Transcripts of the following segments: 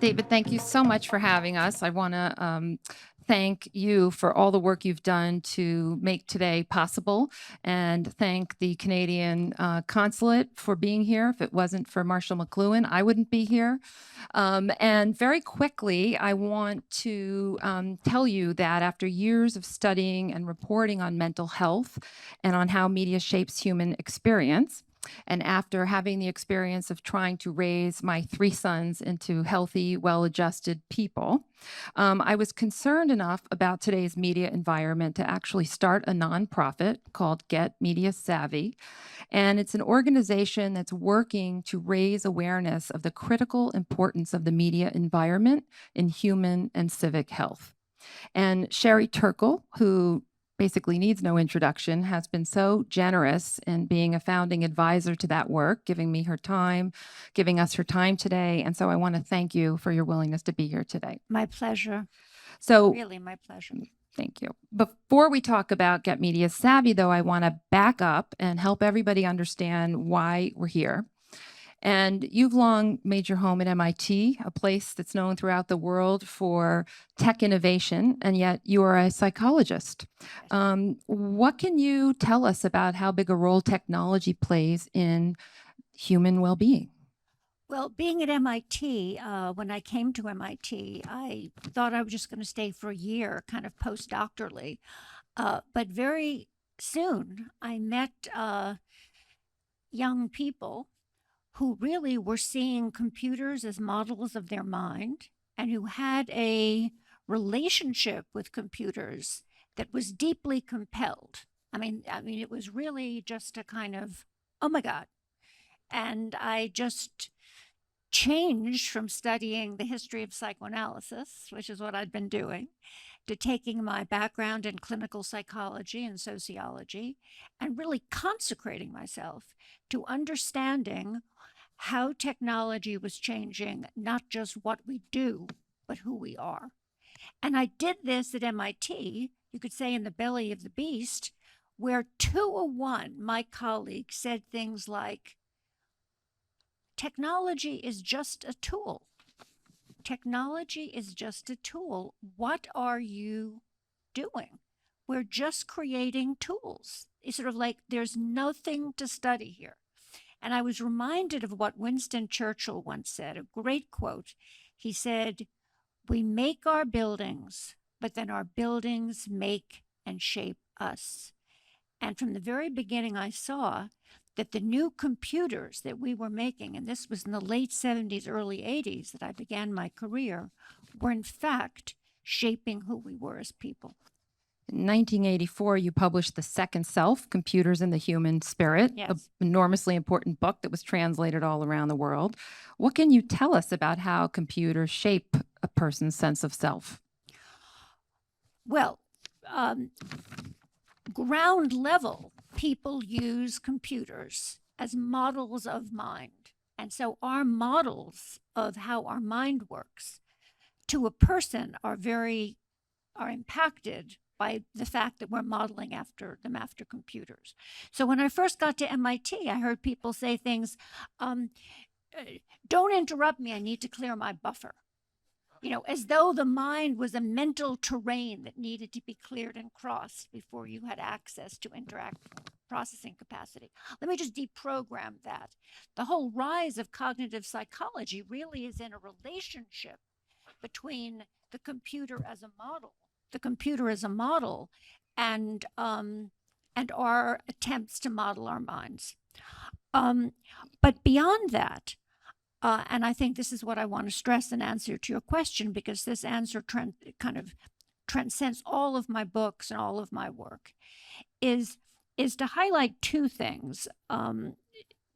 David, thank you so much for having us. I want to thank you for all the work you've done to make today possible, and thank the Canadian consulate for being here. If it wasn't for Marshall McLuhan, I wouldn't be here. And very quickly, I want to tell you that after years of studying and reporting on mental health and on how media shapes human experience, and after having the experience of trying to raise my 3 sons into healthy, well-adjusted people, I was concerned enough about today's media environment to actually start a nonprofit called Get Media Savvy. And it's an organization that's working to raise awareness of the critical importance of the media environment in human and civic health. And Sherry Turkle, who basically needs no introduction, has been so generous in being a founding advisor to that work, giving me her time, giving us her time today. And so I want to thank you for your willingness to be here today. My pleasure. So Really, my pleasure. thank you. Before we talk about Get Media Savvy, though, I want to back up and help everybody understand why we're here. And you've long made your home at MIT, a place that's known throughout the world for tech innovation, and yet you are a psychologist. What can you tell us about how big a role technology plays in human well-being? Well, being at MIT, when I came to MIT, I thought I was just going to stay for a year, kind of postdoctorally. But very soon, I met young people who really were seeing computers as models of their mind and who had a relationship with computers that was deeply compelled. I mean, it was really just a kind of, oh my God. And I just changed from studying the history of psychoanalysis, which is what I'd been doing, to taking my background in clinical psychology and sociology and really consecrating myself to understanding how technology was changing not just what we do, but who we are. And I did this at MIT, you could say in the belly of the beast, where 201, my colleague, said things like, technology is just a tool. Technology is just a tool. What are you doing? We're just creating tools. It's sort of like there's nothing to study here. And I was reminded of what Winston Churchill once said, a great quote. He said, "We make our buildings, but then our buildings make and shape us." And from the very beginning, I saw that the new computers that we were making, and this was in the late 70s, early 80s that I began my career, were in fact shaping who we were as people. In 1984, you published The Second Self, Computers and the Human Spirit, Yes. an enormously important book that was translated all around the world. What can you tell us about how computers shape a person's sense of self? Well, ground level, people use computers as models of mind. And so our models of how our mind works to a person are impacted by the fact that we're modeling after them after computers. So when I first got to MIT, I heard people say things, don't interrupt me, I need to clear my buffer. You know, as though the mind was a mental terrain that needed to be cleared and crossed before you had access to interact processing capacity. Let me just deprogram that. The whole rise of cognitive psychology really is in a relationship between the computer as a model and our attempts to model our minds. But beyond that, and I think this is what I want to stress in answer to your question, because this answer kind of transcends all of my books and all of my work, is to highlight 2 things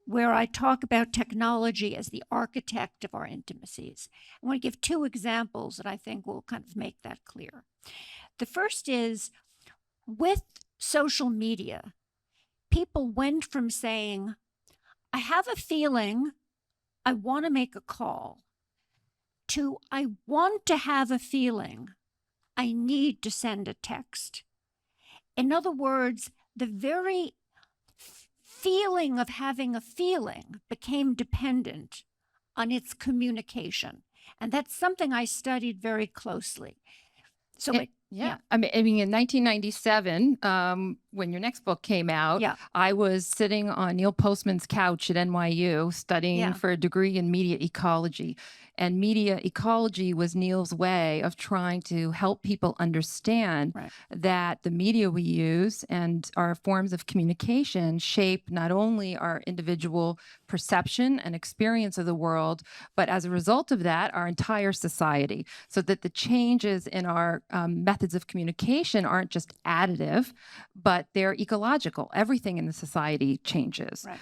where I talk about technology as the architect of our intimacies. I want to give 2 examples that I think will kind of make that clear. The first is, with social media, people went from saying, I have a feeling I want to make a call, to I want to have a feeling I need to send a text. In other words, the very feeling of having a feeling became dependent on its communication. And that's something I studied very closely. So Yeah. I mean, in 1997, when your next book came out, Yeah. I was sitting on Neil Postman's couch at NYU studying Yeah. for a degree in media ecology. And media ecology was Neil's way of trying to help people understand Right. that the media we use and our forms of communication shape not only our individual perception and experience of the world, but as a result of that, our entire society. So that the changes in our methods of communication aren't just additive, but they're ecological. Everything in the society changes. Right.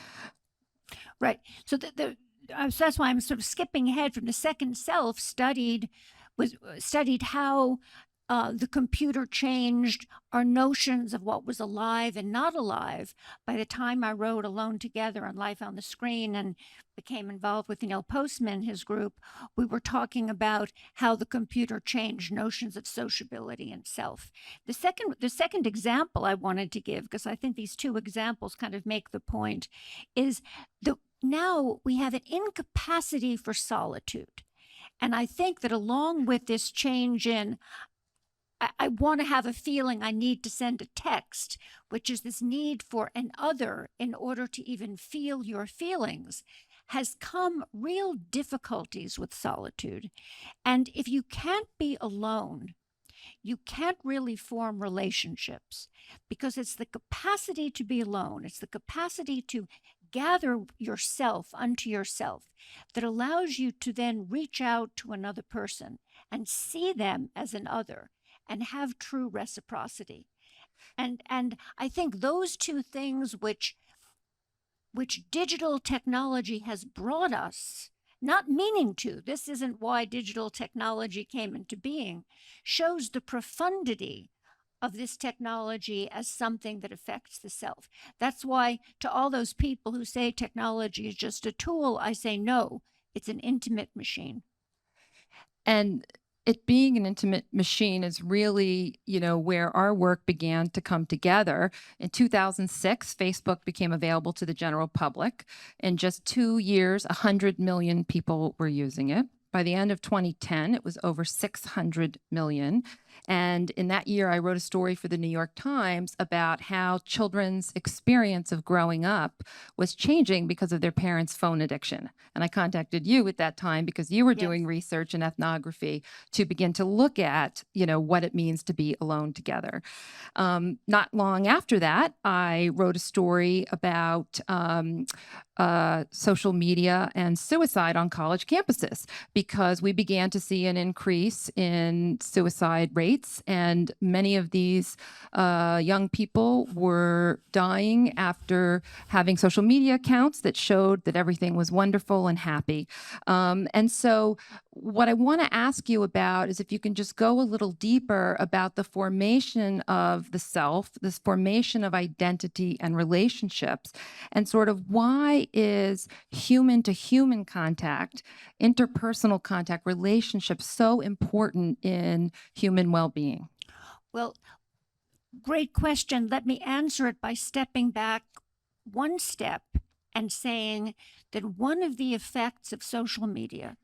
Right. So so that's why I'm sort of skipping ahead from the second self studied how the computer changed our notions of what was alive and not alive. By the time I wrote Alone Together and Life on the Screen and became involved with Neil Postman and his group, we were talking about how the computer changed notions of sociability and self. The second example I wanted to give, because I think these two examples kind of make the point, is now we have an incapacity for solitude. And I think that along with this change in, I want to have a feeling I need to send a text, which is this need for an other in order to even feel your feelings, has come real difficulties with solitude. And if you can't be alone, you can't really form relationships, because it's the capacity to be alone, it's the capacity to gather yourself unto yourself that allows you to then reach out to another person and see them as an other and have true reciprocity. And I think those two things which digital technology has brought us, not meaning to, this isn't why digital technology came into being, shows the profundity of this technology as something that affects the self. That's why to all those people who say technology is just a tool, I say no, it's an intimate machine. And it being an intimate machine is really, where our work began to come together. In 2006, Facebook became available to the general public. In just 2 years, 100 million people were using it. By the end of 2010, it was over 600 million. And in that year, I wrote a story for the New York Times about how children's experience of growing up was changing because of their parents' phone addiction. And I contacted you at that time because you were doing research and ethnography to begin to look at, what it means to be alone together. Not long after that, I wrote a story about social media and suicide on college campuses, because we began to see an increase in suicide rates, and many of these young people were dying after having social media accounts that showed that everything was wonderful and happy. And so what I want to ask you about is if you can just go a little deeper about the formation of the self, this formation of identity and relationships, and sort of why is human to human contact, interpersonal contact, relationships so important in human well-being? Well, great question. Let me answer it by stepping back one step and saying that one of the effects of social media,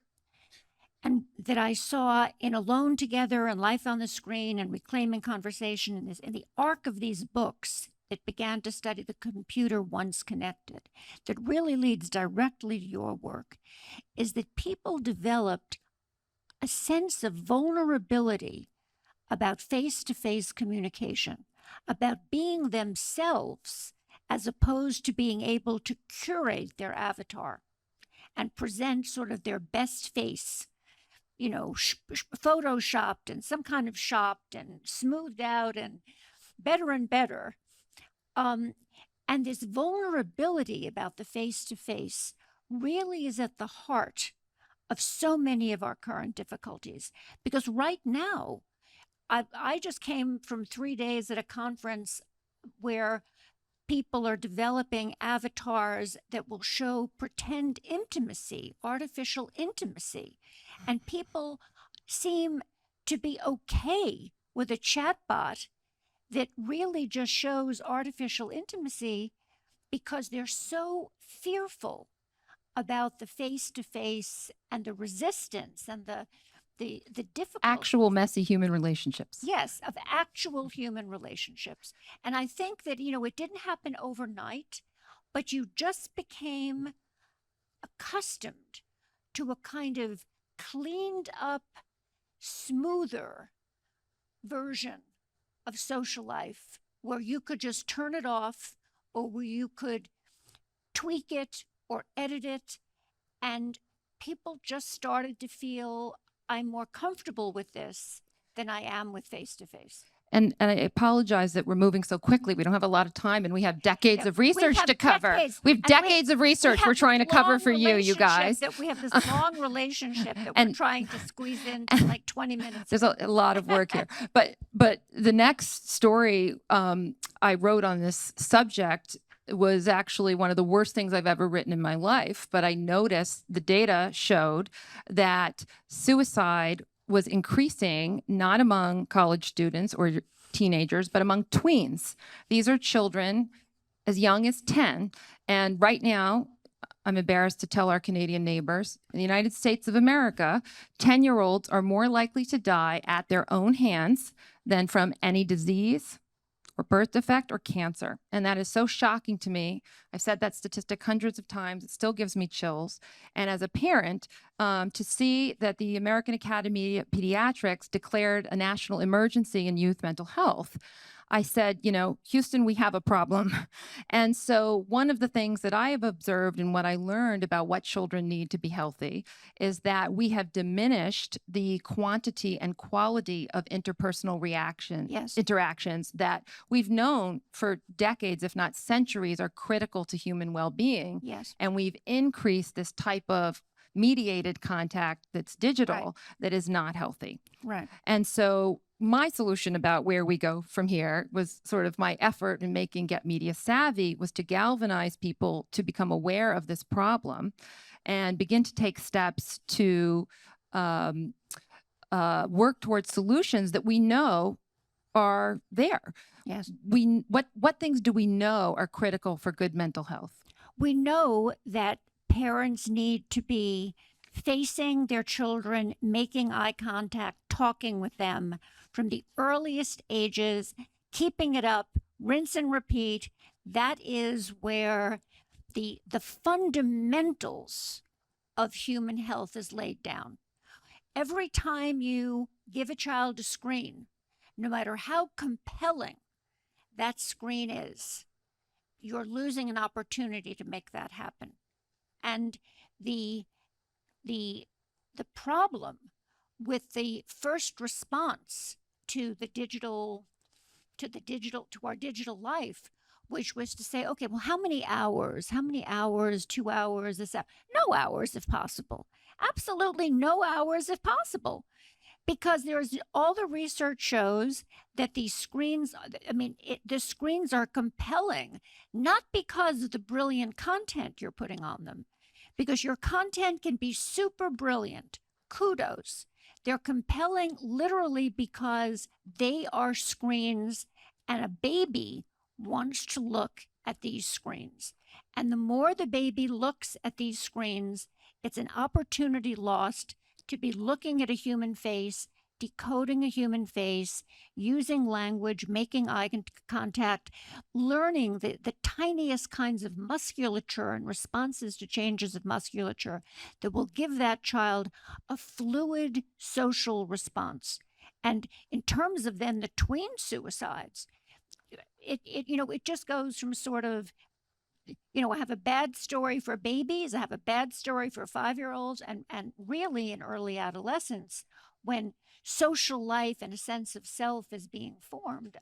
and that I saw in Alone Together and Life on the Screen and Reclaiming Conversation, in the arc of these books that began to study the computer once connected, that really leads directly to your work, is that people developed a sense of vulnerability about face-to-face communication, about being themselves as opposed to being able to curate their avatar and present sort of their best face, photoshopped and some kind of shopped and smoothed out and better. And this vulnerability about the face-to-face really is at the heart of so many of our current difficulties. Because right now, I just came from 3 days at a conference where people are developing avatars that will show pretend intimacy, artificial intimacy. And people seem to be okay with a chatbot that really just shows artificial intimacy because they're so fearful about the face-to-face and the resistance and the difficulty. Actual messy human relationships. Yes, of actual human relationships. And I think that, it didn't happen overnight, but you just became accustomed to a kind of cleaned up, smoother version of social life where you could just turn it off, or where you could tweak it or edit it. And people just started to feel, I'm more comfortable with this than I am with face-to-face. And I apologize that we're moving so quickly. We don't have a lot of time, and we have decades of research to cover. We have decades of research we're trying to cover for you guys. We have this long relationship that we're trying to squeeze into like 20 minutes. There's a lot of work here. But the next story I wrote on this subject was actually one of the worst things I've ever written in my life. But I noticed the data showed that suicide was increasing not among college students or teenagers, but among tweens. These are children as young as 10. And right now, I'm embarrassed to tell our Canadian neighbors, in the United States of America, 10-year-olds are more likely to die at their own hands than from any disease or birth defect or cancer. And that is so shocking to me. I've said that statistic hundreds of times. It still gives me chills. And as a parent, to see that the American Academy of Pediatrics declared a national emergency in youth mental health, I said, Houston, we have a problem. And so one of the things that I have observed and what I learned about what children need to be healthy is that we have diminished the quantity and quality of interpersonal interactions that we've known for decades, if not centuries, are critical to human well-being. Yes. And we've increased this type of mediated contact that's digital, that is not healthy. Right. And so my solution about where we go from here was sort of my effort in making Get Media Savvy was to galvanize people to become aware of this problem and begin to take steps to work towards solutions that we know are there. Yes. What things do we know are critical for good mental health? We know that parents need to be facing their children, making eye contact, talking with them from the earliest ages, keeping it up, rinse and repeat. That is where the fundamentals of human health is laid down. Every time you give a child a screen, no matter how compelling that screen is, you're losing an opportunity to make that happen. And the problem with the first response to our digital life, which was to say, okay, well, how many hours, 2 hours, is that? No hours if possible. Absolutely no hours if possible. Because all the research shows that these screens, the screens are compelling, not because of the brilliant content you're putting on them, because your content can be super brilliant. Kudos. They're compelling literally because they are screens, and a baby wants to look at these screens. And the more the baby looks at these screens, it's an opportunity lost to be looking at a human face, decoding a human face, using language, making eye contact, learning the tiniest kinds of musculature and responses to changes of musculature that will give that child a fluid social response. And in terms of then the tween suicides, it just goes from sort of, I have a bad story for babies, I have a bad story for 5-year-olds, and really in early adolescence, when social life and a sense of self is being formed.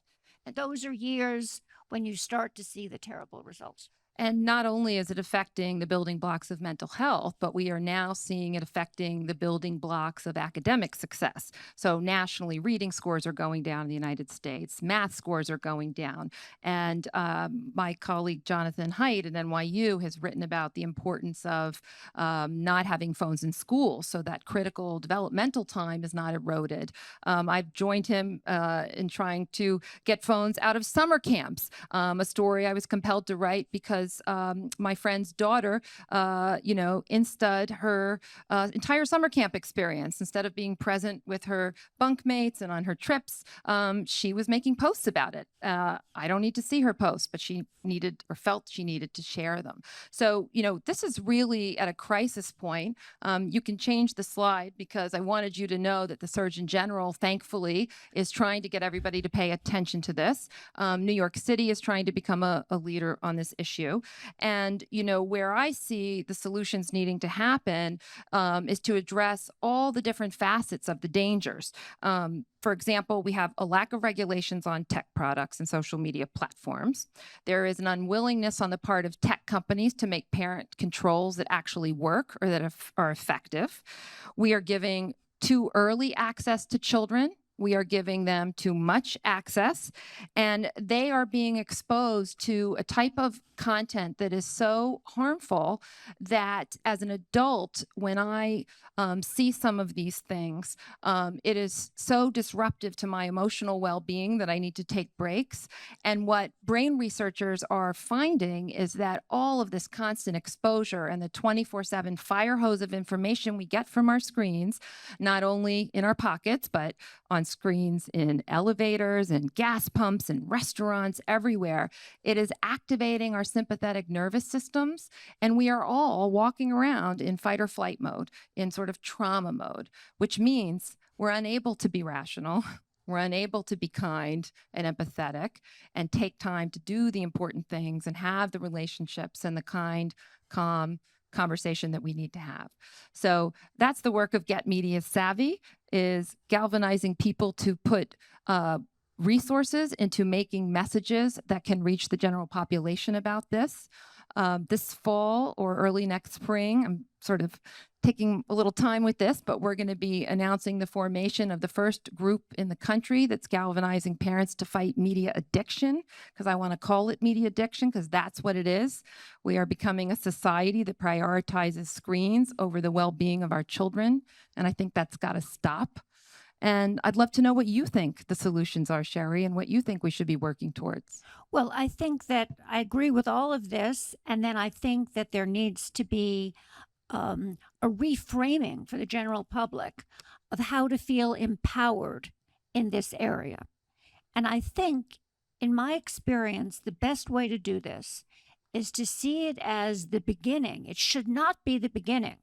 And those are years when you start to see the terrible results. And not only is it affecting the building blocks of mental health, but we are now seeing it affecting the building blocks of academic success. So nationally, reading scores are going down in the United States. Math scores are going down. And my colleague, Jonathan Haidt at NYU, has written about the importance of not having phones in school so that critical developmental time is not eroded. I've joined him in trying to get phones out of summer camps, a story I was compelled to write because because my friend's daughter, instud her entire summer camp experience. Instead of being present with her bunkmates and on her trips, she was making posts about it. I don't need to see her posts, but she needed or felt she needed to share them. So, this is really at a crisis point. You can change the slide because I wanted you to know that the Surgeon General, thankfully, is trying to get everybody to pay attention to this. New York City is trying to become a leader on this issue. And, where I see the solutions needing to happen is to address all the different facets of the dangers. For example, we have a lack of regulations on tech products and social media platforms. There is an unwillingness on the part of tech companies to make parent controls that actually work or that are effective. We are giving too early access to children. We are giving them too much access, and they are being exposed to a type of content that is so harmful that as an adult, when I see some of these things, it is so disruptive to my emotional well-being that I need to take breaks. And what brain researchers are finding is that all of this constant exposure and the 24/7 fire hose of information we get from our screens, not only in our pockets, but on screens in elevators and gas pumps and restaurants everywhere, it is activating our sympathetic nervous systems. And we are all walking around in fight or flight mode, in sort of trauma mode, which means we're unable to be rational. We're unable to be kind and empathetic and take time to do the important things and have the relationships and the kind, calm conversation that we need to have. So that's the work of Get Media Savvy, is galvanizing people to put resources into making messages that can reach the general population about this. This fall or early next spring, I'm sort of taking a little time with this, but we're going to be announcing the formation of the first group in the country that's galvanizing parents to fight media addiction, because I want to call it media addiction because that's what it is. We are becoming a society that prioritizes screens over the well-being of our children, and I think that's got to stop. And I'd love to know what you think the solutions are, Sherry, and what you think we should be working towards. Well, I think that I agree with all of this. And then I think that there needs to be a reframing for the general public of how to feel empowered in this area. And I think, in my experience, the best way to do this is to see it as the beginning. It should not be the beginning,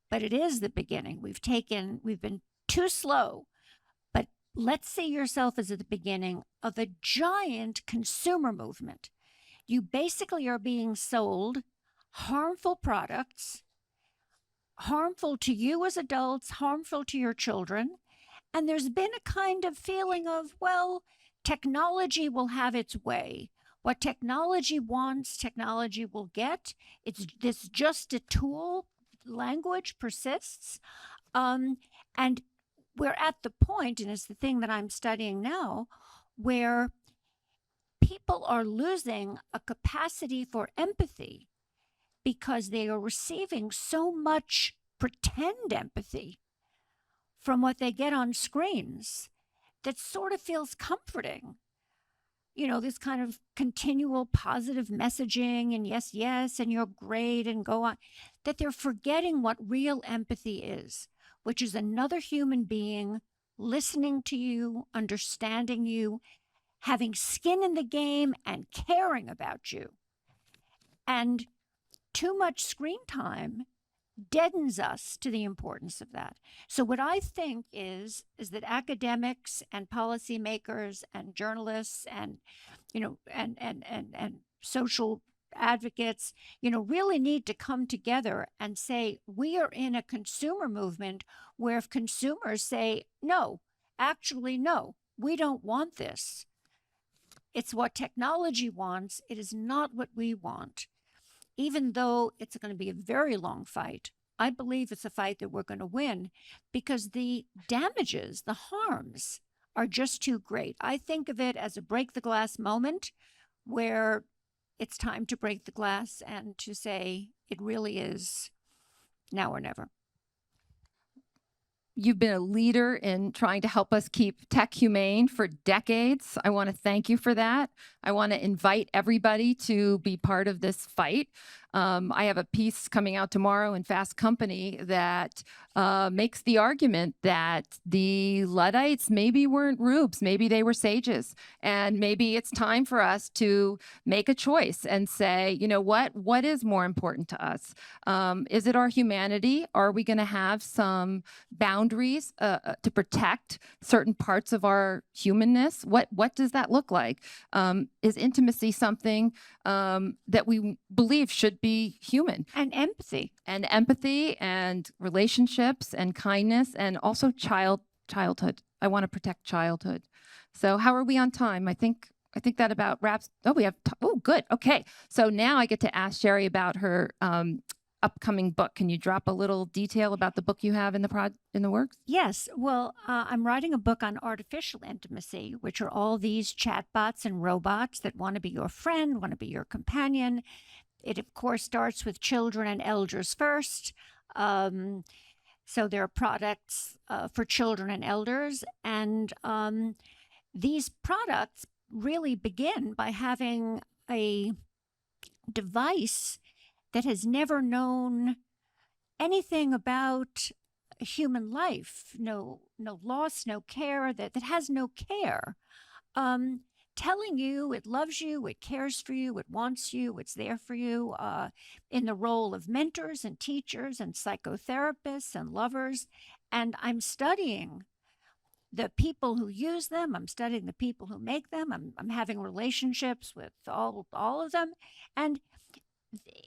but it is the beginning. We've been too slow. But let's see yourself as at the beginning of a giant consumer movement. You basically are being sold harmful products, harmful to you as adults, harmful to your children. And there's been a kind of feeling of, well, technology will have its way. What technology wants, technology will get. It's this just a tool. Language persists. And we're at the point, and it's the thing that I'm studying now, where people are losing a capacity for empathy because they are receiving so much pretend empathy from what they get on screens that sort of feels comforting. This kind of continual positive messaging and yes, yes, and you're great and go on, that they're forgetting what real empathy is, which is another human being listening to you, understanding you, having skin in the game and caring about you. And too much screen time deadens us to the importance of that. So what I think is that academics and policymakers and journalists and social advocates, really need to come together and say, we are in a consumer movement where if consumers say, no, actually, no, we don't want this. It's what technology wants. It is not what we want. Even though it's going to be a very long fight, I believe it's a fight that we're going to win because the damages, the harms are just too great. I think of it as a break the glass moment where it's time to break the glass and to say it really is now or never. You've been a leader in trying to help us keep tech humane for decades. I want to thank you for that. I want to invite everybody to be part of this fight. I have a piece coming out tomorrow in Fast Company that makes the argument that the Luddites maybe weren't rubes, maybe they were sages. And maybe it's time for us to make a choice and say, you know what is more important to us? Is it our humanity? Are we going to have some boundaries to protect certain parts of our humanness? What does that look like? Is intimacy something that we believe should be human? And empathy. And empathy and relationships and kindness and also childhood. I want to protect childhood. So how are we on time? I think that about wraps. Oh, we have. Oh, good. Okay. So now I get to ask Sherry about her upcoming book. Can you drop a little detail about the book you have in the works? Yes. Well, I'm writing a book on artificial intimacy, which are all these chatbots and robots that want to be your friend, want to be your companion. It, of course, starts with children and elders first. So there are products for children and elders. And these products really begin by having a device that has never known anything about human life, no loss, no care, that has no care, telling you it loves you, it cares for you, it wants you, it's there for you, in the role of mentors and teachers and psychotherapists and lovers. And I'm studying the people who use them. I'm studying the people who make them. I'm having relationships with all of them. And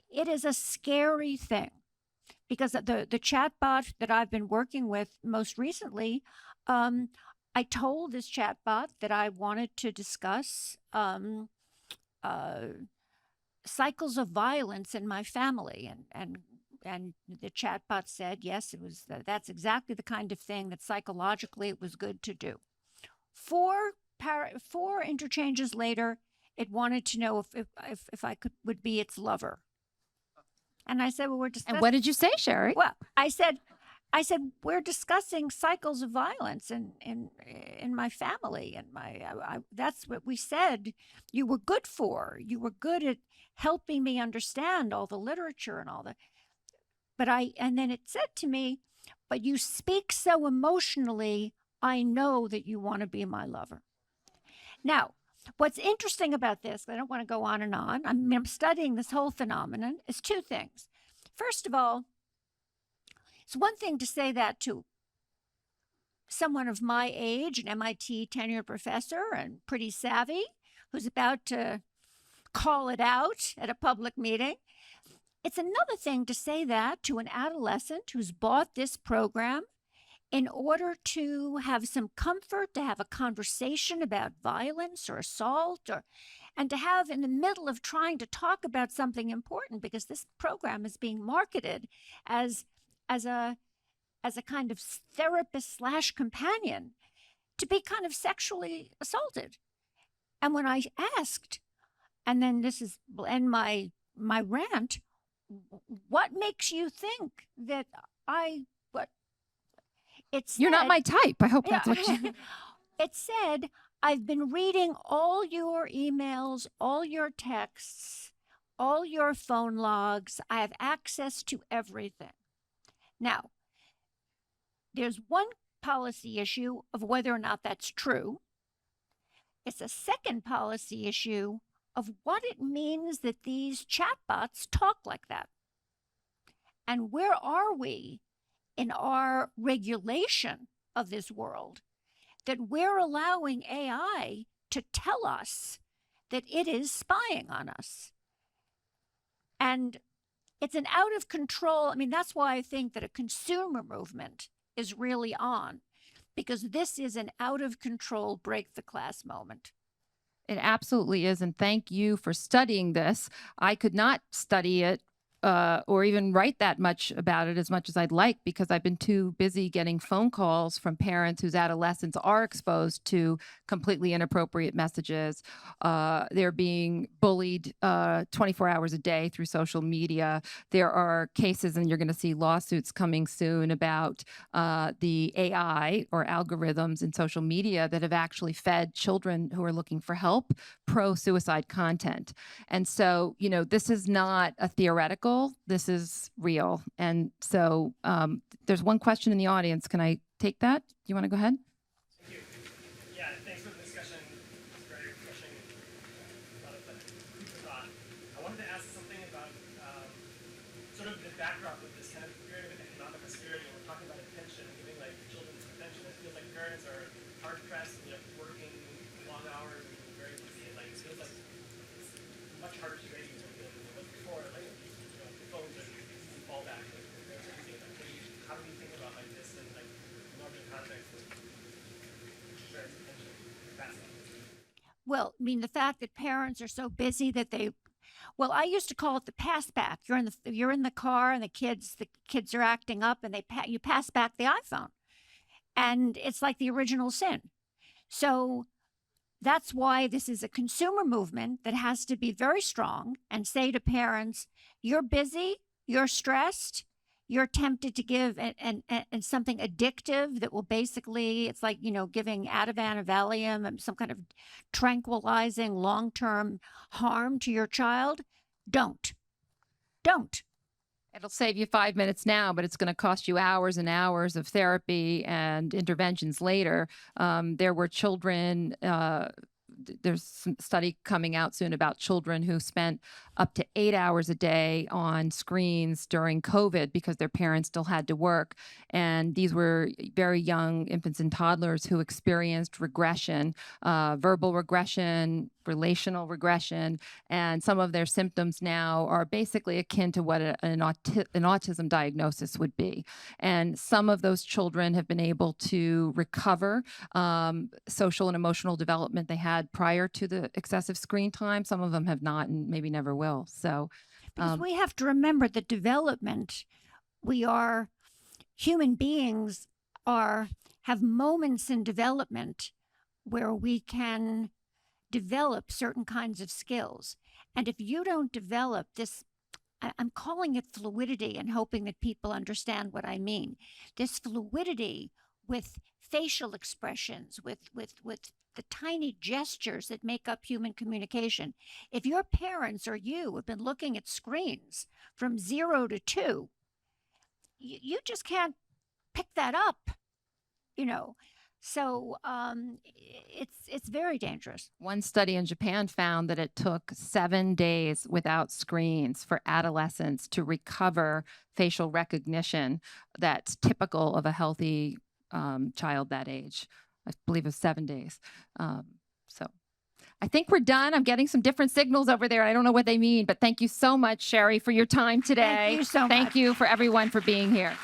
it is a scary thing because the chatbot that I've been working with most recently, I told this chatbot that I wanted to discuss cycles of violence in my family, and the chatbot said yes, that's exactly the kind of thing that psychologically it was good to do. Four interchanges later, it wanted to know if I would be its lover. And I said, well, we're discussing. And what did you say, Sherry? Well, I said we're discussing cycles of violence in my family, and that's what we said you were good for. You were good at helping me understand all the literature and all the. And then it said to me, but you speak so emotionally, I know that you want to be my lover. Now, what's interesting about this, I don't want to go on and on, I'm studying this whole phenomenon, is two things. First of all, it's one thing to say that to someone of my age, an MIT tenured professor and pretty savvy, who's about to call it out at a public meeting. It's another thing to say that to an adolescent who's bought this program in order to have some comfort, to have a conversation about violence or assault, and to have in the middle of trying to talk about something important, because this program is being marketed as a kind of therapist / companion, to be kind of sexually assaulted. And when I asked, and then this is end my rant, what makes you think that You're not my type. I hope that's what you. It said, I've been reading all your emails, all your texts, all your phone logs. I have access to everything. Now, there's one policy issue of whether or not that's true. It's a second policy issue of what it means that these chatbots talk like that. And where are we in our regulation of this world that we're allowing AI to tell us that it is spying on us? And it's an out of control. I mean, that's why I think that a consumer movement is really on, because this is an out of control, break the class moment. It absolutely is. And thank you for studying this. I could not study it or even write that much about it as much as I'd like, because I've been too busy getting phone calls from parents whose adolescents are exposed to completely inappropriate messages. They're being bullied 24 hours a day through social media. There are cases, and you're going to see lawsuits coming soon about the AI or algorithms in social media that have actually fed children who are looking for help pro-suicide content. And so, this is not a theoretical, this is real. And so there's one question in the audience. Can I take that? Do you want to go ahead? Thank you. Yeah, thanks for the discussion. It's very refreshing. A lot of food for thought. I wanted to ask something about sort of the backdrop of this kind of period of economic austerity. We're talking about attention, giving like children attention. It feels like parents are hard pressed and working long hours and very busy. And like it feels like it's much harder to raise than it was before. Like the phones are easy fallback. How do we think about like this in like larger context of parents' attention capacity? Well, I mean, the fact that parents are so busy that well, I used to call it the pass back. You're in the car and the kids are acting up, and you pass back the iPhone, and it's like the original sin. So that's why this is a consumer movement that has to be very strong and say to parents, you're busy, you're stressed, you're tempted to give and something addictive that will basically, it's like, giving Ativan, Valium, and some kind of tranquilizing long-term harm to your child. Don't. It'll save you 5 minutes now, but it's going to cost you hours and hours of therapy and interventions later. There were children, there's some study coming out soon about children who spent up to 8 hours a day on screens during COVID because their parents still had to work. And these were very young infants and toddlers who experienced regression, verbal regression, relational regression, and some of their symptoms now are basically akin to what an autism diagnosis would be. And some of those children have been able to recover social and emotional development they had prior to the excessive screen time. Some of them have not and maybe never will. So, because we have to remember that development, human beings have moments in development where we can develop certain kinds of skills. And if you don't develop this, I'm calling it fluidity and hoping that people understand what I mean. This fluidity with facial expressions, with the tiny gestures that make up human communication. If your parents or you have been looking at screens from 0 to 2, you just can't pick that up, So it's very dangerous. One study in Japan found that it took 7 days without screens for adolescents to recover facial recognition that's typical of a healthy child that age. I believe it was 7 days. So I think we're done. I'm getting some different signals over there. I don't know what they mean, but thank you so much, Sherry, for your time today. Thank you so much. Thank you for everyone for being here.